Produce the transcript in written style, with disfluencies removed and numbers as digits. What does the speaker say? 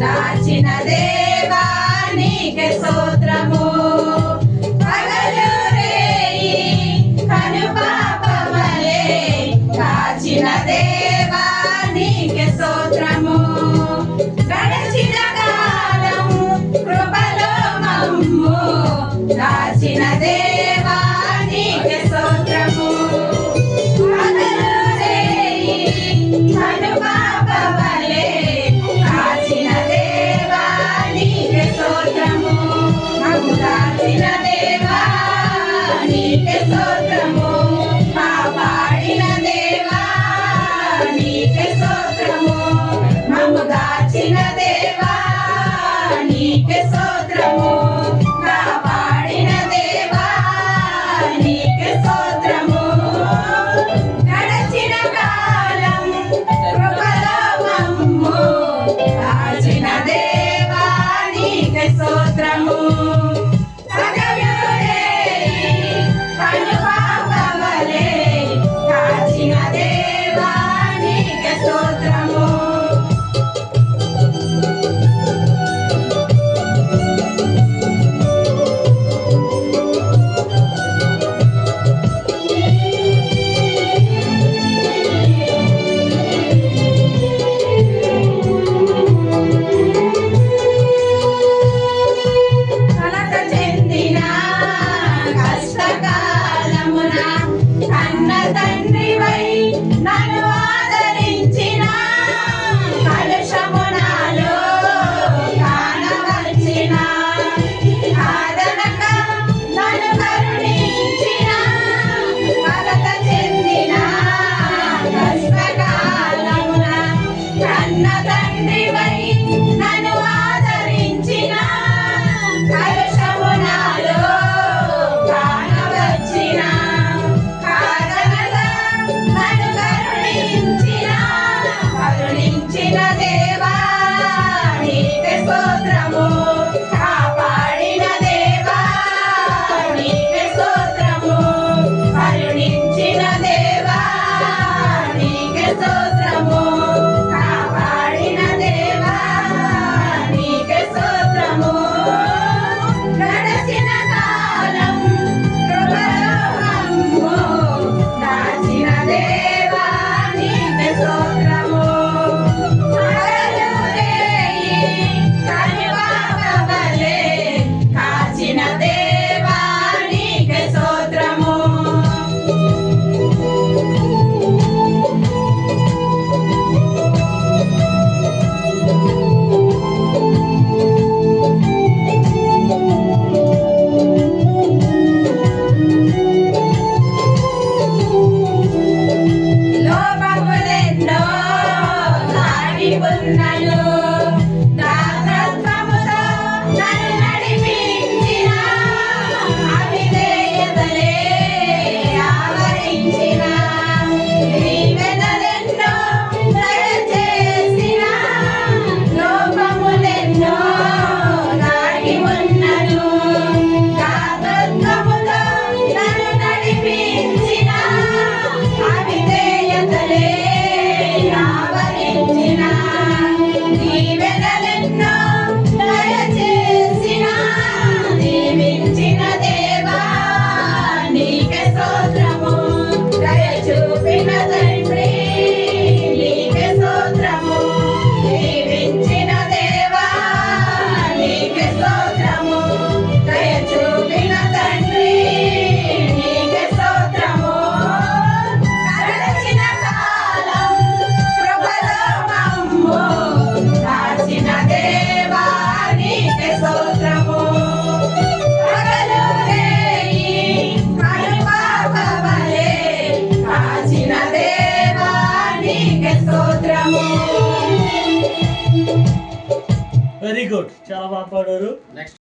దాచిన దేవా నీకే స్తోత్రము. పగలు రేయి కనుపాపవలే కాచిన దేవా నీకే స్తోత్రము. గడచిన కాలం కృపలో మమ్ము దాచిన దేవా నీకే స్తోత్రము. పగలు రేయి కనుపాపవలే కాచిన దేవా నీకే స్తోత్రము. మమ్ము దాచిన దేవా నీకే స్తోత్రము. కాపాడిన దేవా నీకే స్తోత్రము. మమ్ము దాచిన దేవా నీకే స్తోత్రము. కాపాడిన దేవా నీకే స్తోత్రము. గడచిన కాలం కృపలో మమ్ము దాచిన దేవా నీకే స్తోత్రము. పగలు రేయి కనుపాపవలే కాచిన దేవా నీకే స్తోత్రము. కలత చెందిన కష్టకాలమున కన్న తండ్రివై నన్ను ఆదరించిన కలుషము నాలో కానవలసిన ఆదరక నన్ను కరుణించిన కలత చెందిన కష్టకాలమున కన్న తండ్రివై నన్ను ఆదరించిన కలుషము నాలో కానవచ్చిన కాదనగా నన్ను కరుణించిన దేవా నీకే స్తోత్రము. కాపాడిన దేవా నీకే స్తోత్రము. కరుణించిన దేవా నీకే స్తోత్రము. కాపాడిన దేవా నీకే స్తోత్రము. గడచిన కాలం కృపలో మమ్ము దాచిన దేవా నీకే స్తోత్రము. పగలు రేయి కనుపాపవలే కాచిన దేవా నీకే స్తోత్రము. లోపములెన్నో దాగి ఉన్నను దాతృత్వముతో నన్ను నడిపించిన అవిధేయతలే ఆవరించిన దీవెనలెన్నో దయచేసిన లోపములెన్నో దాగి ఉన్నను దాతృత్వముతో నన్ను నడిపించిన అవిధేయతలే ఆవరించిన దీవెనలెన్నో దయచేసిన దీవించిన దేవా నీకే స్తోత్రము. దయ చూపిన తండ్రి నీకే స్తోత్రము. దీవించిన దేవా నీకే స్తోత్రము. దయ చూపిన తండ్రి నీకే స్తోత్రము. గడచిన కాలం కృపలో మమ్ము దాచిన దేవా నీకే స్తోత్రము. పగలు రేయి కనుపాపవలే కాచిన దేవా నీకే స్తోత్రము. వెరీ గుడ్, చాలా బాగా పాడారు. నెక్స్ట్